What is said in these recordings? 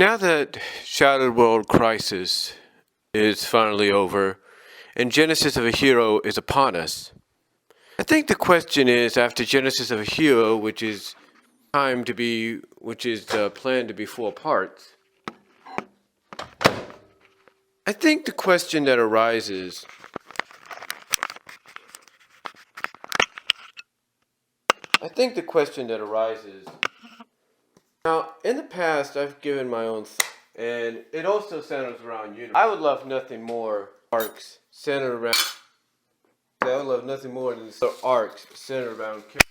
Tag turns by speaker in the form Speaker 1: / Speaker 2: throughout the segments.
Speaker 1: Now that Shattered World Crisis is finally over and Genesis of a Hero is upon us, I think the question is, after Genesis of a Hero, which is planned to be 4 parts, I think the question that arises now, in the past, I've given my own and it also centers around universe. I would love nothing more arcs centered around. I would love nothing more than arcs centered around characters.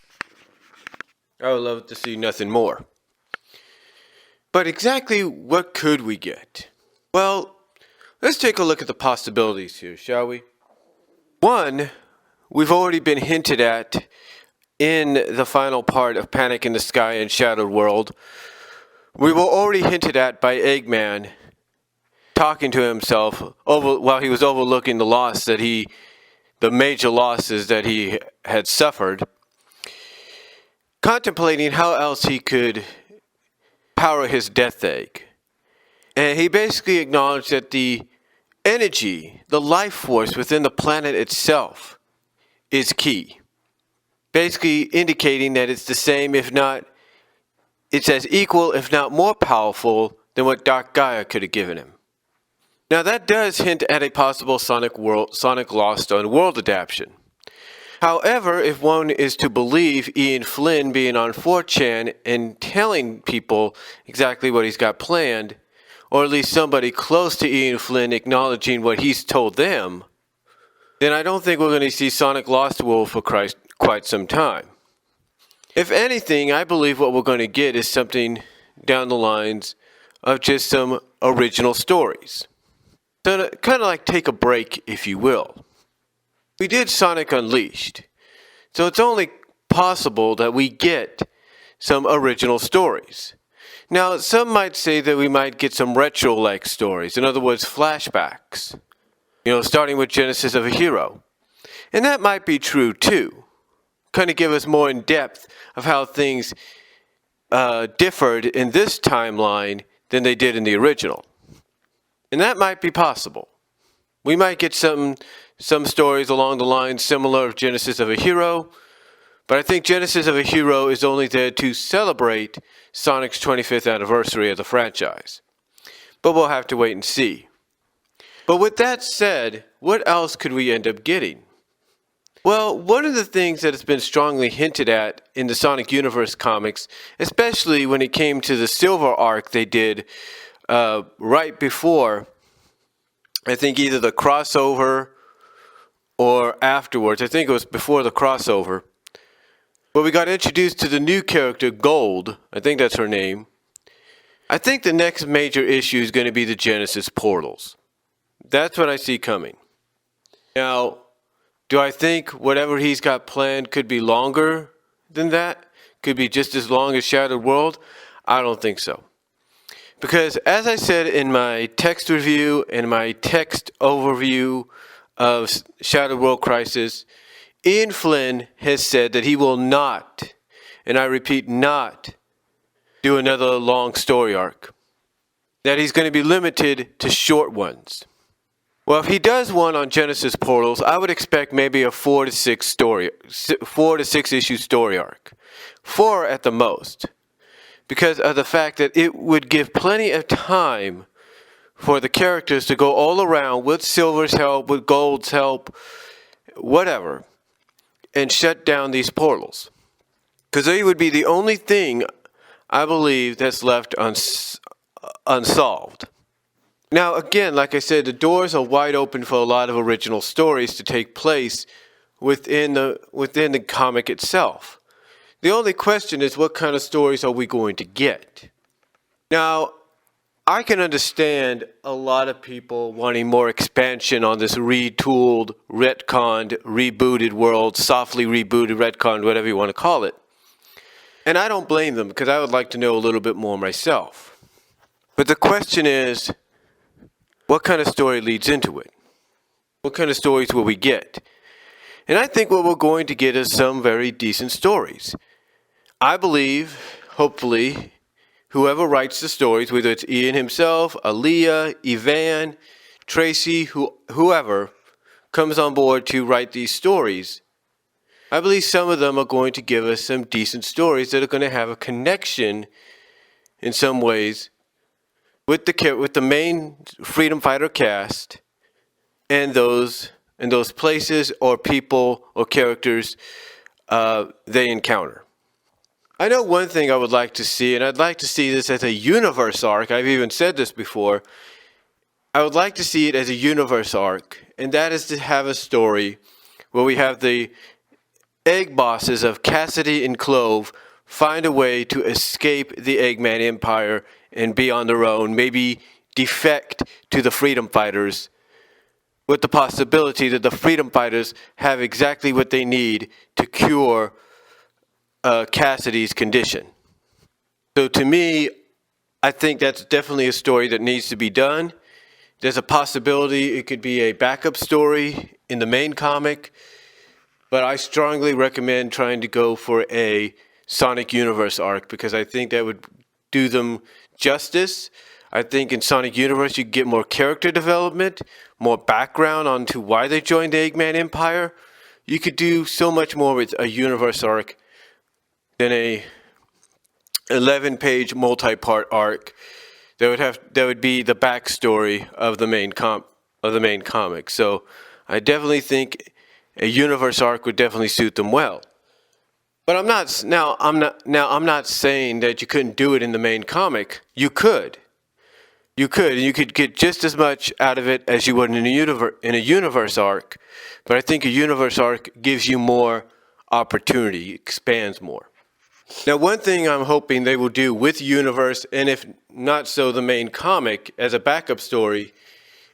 Speaker 1: I would love to see nothing more. But exactly what could we get? Well, let's take a look at the possibilities here, shall we? One, we've already been hinted at in the final part of Panic in the Sky and Shattered World. We were already hinted at by Eggman talking to himself while he was overlooking the major losses that he had suffered, contemplating how else he could power his death egg. And he basically acknowledged that the energy, the life force within the planet itself is key. Basically indicating that it's the same, if not, it's as equal, if not more powerful than what Dark Gaia could have given him. Now that does hint at a possible Sonic Lost on World adaptation. However, if one is to believe Ian Flynn being on 4chan and telling people exactly what he's got planned, or at least somebody close to Ian Flynn acknowledging what he's told them, then I don't think we're going to see Sonic Lost World for quite some time. If anything, I believe what we're going to get is something down the lines of just some original stories. So to kind of like take a break, if you will. We did Sonic Unleashed, so it's only possible that we get some original stories. Now, some might say that we might get some retro-like stories, in other words, flashbacks. Starting with Genesis of a Hero. And that might be true too. Kind of give us more in depth of how things differed in this timeline than they did in the original. And that might be possible. We might get some stories along the lines similar of Genesis of a Hero, but I think Genesis of a Hero is only there to celebrate Sonic's 25th anniversary of the franchise. But we'll have to wait and see. But with that said, what else could we end up getting? Well, one of the things that has been strongly hinted at in the Sonic Universe comics, especially when it came to the Silver arc they did right before, I think either the crossover or afterwards, I think it was before the crossover, where we got introduced to the new character, Gold, I think that's her name. I think the next major issue is going to be the Genesis portals. That's what I see coming. Now, do I think whatever he's got planned could be longer than that? Could be just as long as Shattered World? I don't think so. Because as I said in my text review and my text overview of Shattered World Crisis, Ian Flynn has said that he will not, and I repeat not, do another long story arc. That he's going to be limited to short ones. Well, if he does one on Genesis portals, I would expect maybe a 4 to 6 issue story arc. 4 at the most. Because of the fact that it would give plenty of time for the characters to go all around with Silver's help, with Gold's help, whatever, and shut down these portals. Because they would be the only thing, I believe, that's left unsolved. Now, again, like I said, the doors are wide open for a lot of original stories to take place within the comic itself. The only question is, what kind of stories are we going to get? Now, I can understand a lot of people wanting more expansion on this retooled, retconned, rebooted world, softly rebooted, retconned, whatever you want to call it. And I don't blame them, because I would like to know a little bit more myself. But the question is, what kind of story leads into it? What kind of stories will we get? And I think what we're going to get is some very decent stories. I believe, hopefully, whoever writes the stories, whether it's Ian himself, Aaliyah, Evan, Tracy, whoever comes on board to write these stories, I believe some of them are going to give us some decent stories that are going to have a connection in some ways with the main freedom fighter cast and those places or people or characters they encounter. I know one thing I would like to see, and I'd like to see this as a universe arc. I've even said this before. I would like to see it as a universe arc, and that is to have a story where we have the egg bosses of Cassidy and Clove find a way to escape the Eggman Empire and be on their own, maybe defect to the freedom fighters, with the possibility that the freedom fighters have exactly what they need to cure Cassidy's condition. So to me, I think that's definitely a story that needs to be done. There's a possibility it could be a backup story in the main comic, but I strongly recommend trying to go for a Sonic Universe arc because I think that would do them justice. I think in Sonic Universe you get more character development, more background onto why they joined the Eggman Empire. You could do so much more with a Universe arc than a 11-page multi-part arc that would be the backstory of the main comic. So I definitely think a Universe arc would definitely suit them well. But I'm not saying that you couldn't do it in the main comic. You could, and you could get just as much out of it as you would in a universe arc. But I think a universe arc gives you more opportunity, expands more. Now, one thing I'm hoping they will do with Universe, and if not so the main comic as a backup story,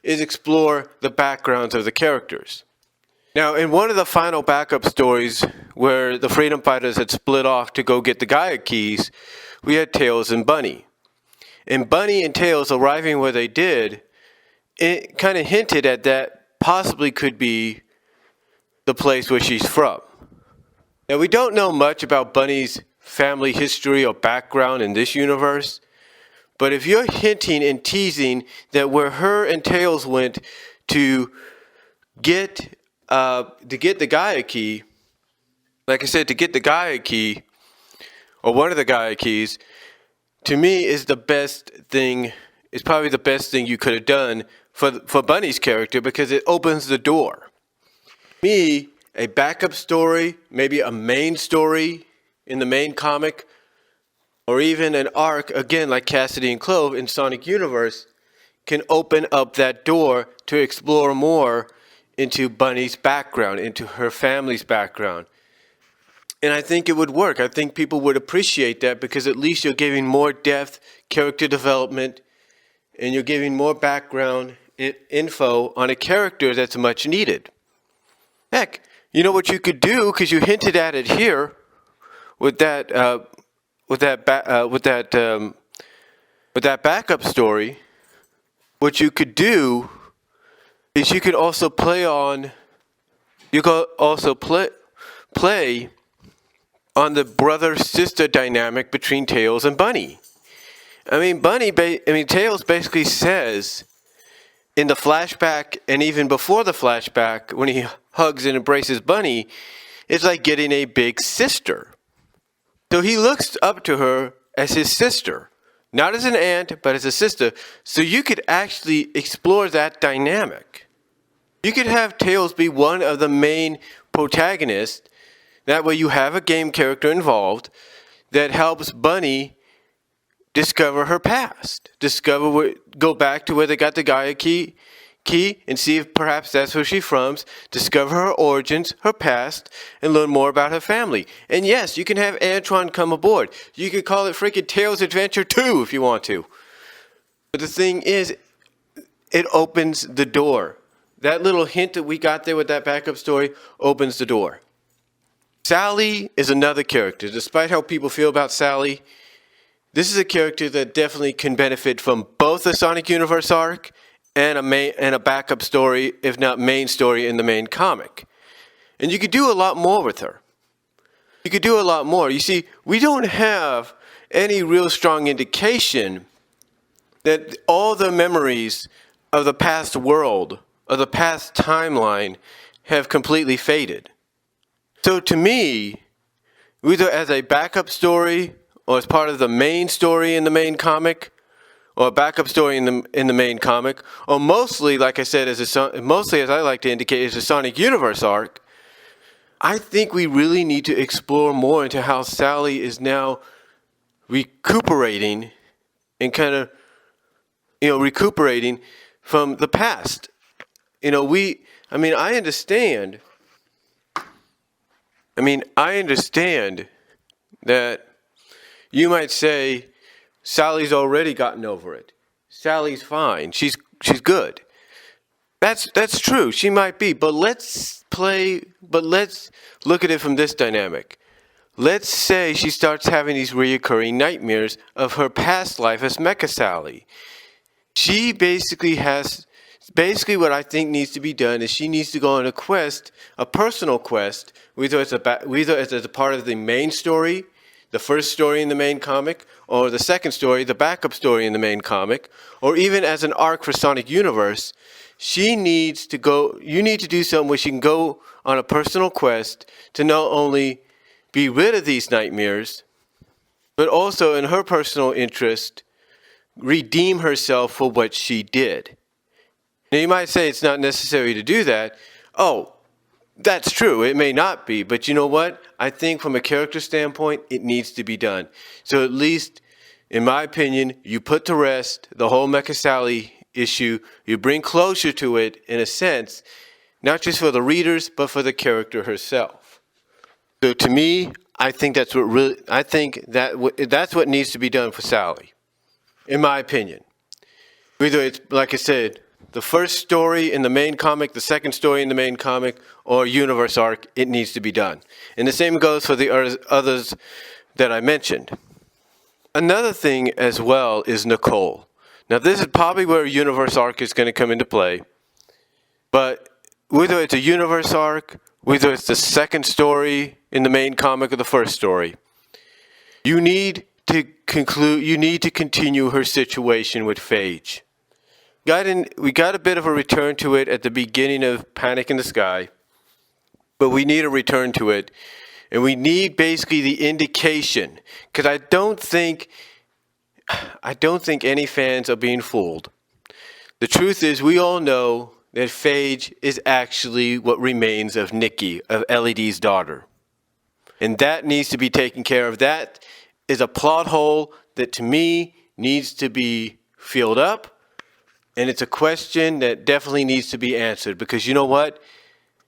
Speaker 1: is explore the backgrounds of the characters. Now, in one of the final backup stories where the Freedom Fighters had split off to go get the Gaia keys, we had Tails and Bunny. And Bunny and Tails arriving where they did, it kind of hinted at that possibly could be the place where she's from. Now, we don't know much about Bunny's family history or background in this universe, but if you're hinting and teasing that where her and Tails went to get the Gaia key, like I said, to get the Gaia key, or one of the Gaia keys, to me is the best thing, is probably the best thing you could have done for Bunny's character because it opens the door. Me, a backup story, maybe a main story in the main comic, or even an arc, again, like Cassidy and Clove in Sonic Universe, can open up that door to explore more into Bunny's background, into her family's background. And I think it would work. I think people would appreciate that because at least you're giving more depth, character development, and you're giving more background info on a character that's much needed. Heck, you know what you could do, because you hinted at it here with that backup story. What you could do is you could also play on the brother-sister dynamic between Tails and Bunny. I mean, Tails basically says in the flashback and even before the flashback, when he hugs and embraces Bunny, it's like getting a big sister. So he looks up to her as his sister, not as an aunt, but as a sister. So you could actually explore that dynamic. You could have Tails be one of the main protagonists. That way you have a game character involved that helps Bunny discover her past. Go back to where they got the Gaia key and see if perhaps that's where she's from. Discover her origins, her past, and learn more about her family. And yes, you can have Antron come aboard. You could call it freaking Tails Adventure 2 if you want to. But the thing is, it opens the door. That little hint that we got there with that backup story opens the door. Sally is another character. Despite how people feel about Sally, this is a character that definitely can benefit from both the Sonic Universe arc and a backup story, if not main story, in the main comic. And you could do a lot more with her. You could do a lot more. You see, we don't have any real strong indication that all the memories of the past world, of the past timeline, have completely faded. So to me, either as a backup story or as part of the main story in the main comic, or a backup story in the main comic, or mostly, like I said, mostly as I like to indicate, as a Sonic Universe arc, I think we really need to explore more into how Sally is now recuperating and kind of, recuperating from the past. I understand that you might say Sally's already gotten over it. Sally's fine. She's good. That's true. She might be, but let's look at it from this dynamic. Let's say she starts having these reoccurring nightmares of her past life as Mecha Sally. She basically what I think needs to be done is she needs to go on a quest, a personal quest, whether it's a part of the main story, the first story in the main comic, or the second story, the backup story in the main comic, or even as an arc for Sonic Universe. You need to do something where she can go on a personal quest to not only be rid of these nightmares, but also in her personal interest, redeem herself for what she did. Now you might say it's not necessary to do that. Oh, that's true. It may not be, but you know what? I think from a character standpoint, it needs to be done. So at least, in my opinion, you put to rest the whole Mecha Sally issue. You bring closure to it, in a sense, not just for the readers, but for the character herself. So to me, I think that's what needs to be done for Sally, in my opinion. Whether it's, like I said, the first story in the main comic, the second story in the main comic, or universe arc, it needs to be done. And the same goes for the others that I mentioned. Another thing as well is Nicole. Now this is probably where a universe arc is going to come into play. But whether it's a universe arc, whether it's the second story in the main comic or the first story, you need to continue her situation with Phage. We got a bit of a return to it at the beginning of Panic in the Sky, but we need a return to it, and we need basically the indication, because I don't think any fans are being fooled. The truth is, we all know that Phage is actually what remains of Nikki, of LED's daughter, and that needs to be taken care of. That is a plot hole that, to me, needs to be filled up. And it's a question that definitely needs to be answered, because you know what?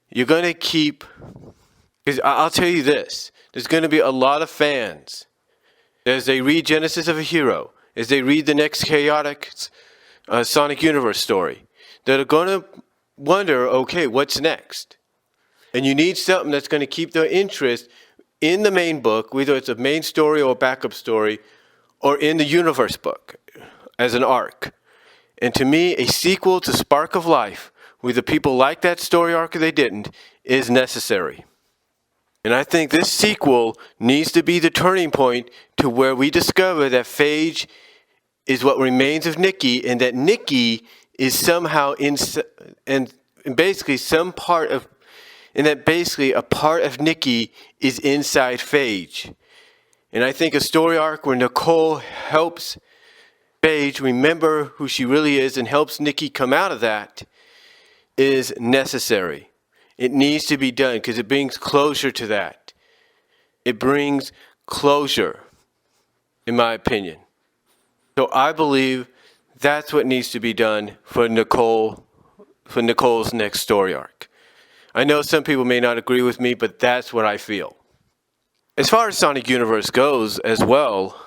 Speaker 1: You're going to because I'll tell you this, there's going to be a lot of fans, as they read Genesis of a Hero, as they read the next chaotic Sonic Universe story, that are going to wonder, okay, what's next? And you need something that's going to keep their interest in the main book, whether it's a main story or a backup story, or in the universe book as an arc. And to me, a sequel to Spark of Life, whether people like that story arc or they didn't, is necessary. And I think this sequel needs to be the turning point to where we discover that Phage is what remains of Nikki, and that Nikki is somehow basically a part of Nikki is inside Phage. And I think a story arc where Nicole helps Phage remember who she really is and helps Nikki come out of that is necessary. It needs to be done because it brings closure to that. It brings closure, in my opinion. So I believe that's what needs to be done for Nicole's next story arc. I know some people may not agree with me, but that's what I feel. As far as Sonic Universe goes as well,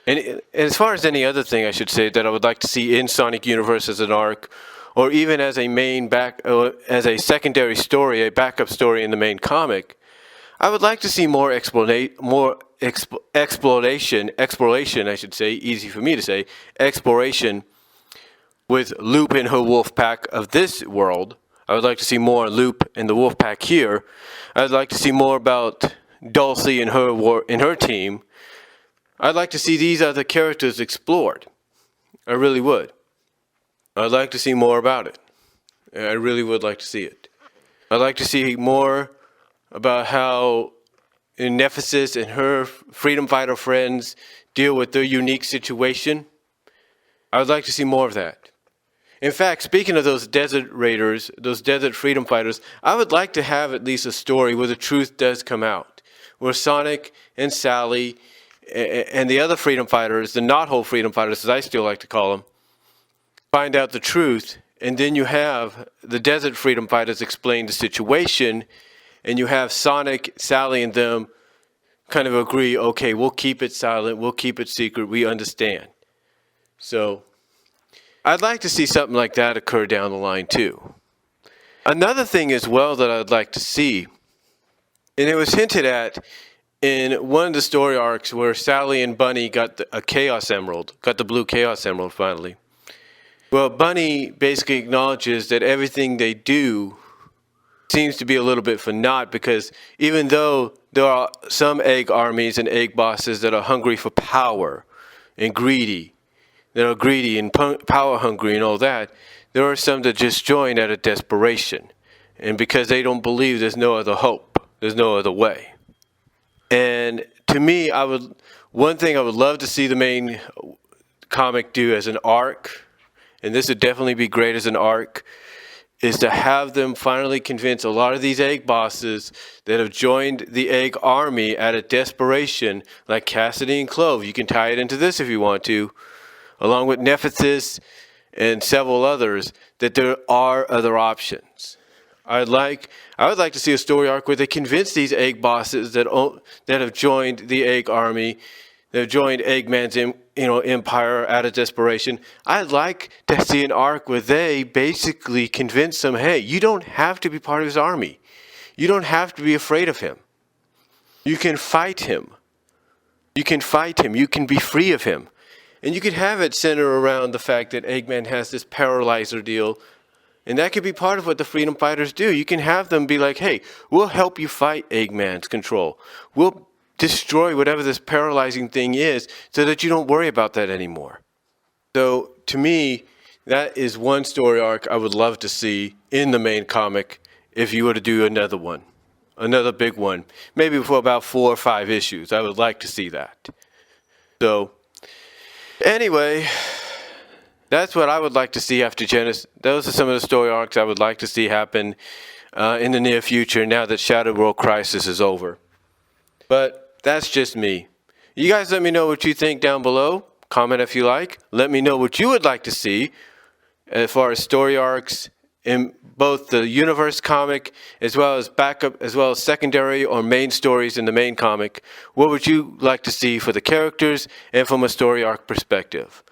Speaker 1: and as far as any other thing I should say that I would like to see in Sonic Universe as an arc, or even as as a secondary story, a backup story in the main comic, I would like to see more exploration, I should say, easy for me to say, exploration with Loop and her wolf pack of this world. I would like to see more Loop and the wolf pack here. I'd like to see more about Dulcie and her team. I'd like to see these other characters explored. I really would. I'd like to see more about it. I really would like to see it. I'd like to see more about how Nephthys and her freedom fighter friends deal with their unique situation. I would like to see more of that. In fact, speaking of those desert raiders, those desert freedom fighters, I would like to have at least a story where the truth does come out, where Sonic and Sally and the other freedom fighters, the not-whole freedom fighters, as I still like to call them, find out the truth, and then you have the desert freedom fighters explain the situation, and you have Sonic, Sally, and them kind of agree, okay, we'll keep it silent, we'll keep it secret, we understand. So I'd like to see something like that occur down the line too. Another thing as well that I'd like to see, and it was hinted at in one of the story arcs where Sally and Bunny got a Chaos Emerald, got the blue Chaos Emerald finally. Well, Bunny basically acknowledges that everything they do seems to be a little bit for naught, because even though there are some egg armies and egg bosses that are hungry for power and greedy, that are greedy and power hungry and all that, there are some that just join out of desperation. And because they don't believe there's no other hope, there's no other way. And to me, one thing I would love to see the main comic do as an arc, and this would definitely be great as an arc, is to have them finally convince a lot of these egg bosses that have joined the egg army out of desperation, like Cassidy and Clove. You can tie it into this if you want to, along with Nephthys and several others, that there are other options. I would like to see a story arc where they convince these egg bosses that have joined the egg army, that have joined Eggman's empire out of desperation. I'd like to see an arc where they basically convince them, hey, you don't have to be part of his army. You don't have to be afraid of him. You can fight him. You can fight him. You can be free of him. And you could have it center around the fact that Eggman has this paralyzer deal. And that could be part of what the freedom fighters do. You can have them be like, hey, we'll help you fight Eggman's control. We'll destroy whatever this paralyzing thing is so that you don't worry about that anymore. So to me, that is one story arc I would love to see in the main comic if you were to do another one, another big one, maybe for about 4 or 5 issues. I would like to see that. So anyway, that's what I would like to see after Genesis. Those are some of the story arcs I would like to see happen in the near future now that Shadow World Crisis is over. But that's just me. You guys let me know what you think down below. Comment if you like. Let me know what you would like to see as far as story arcs in both the universe comic as well as backup, as well as secondary or main stories in the main comic. What would you like to see for the characters and from a story arc perspective?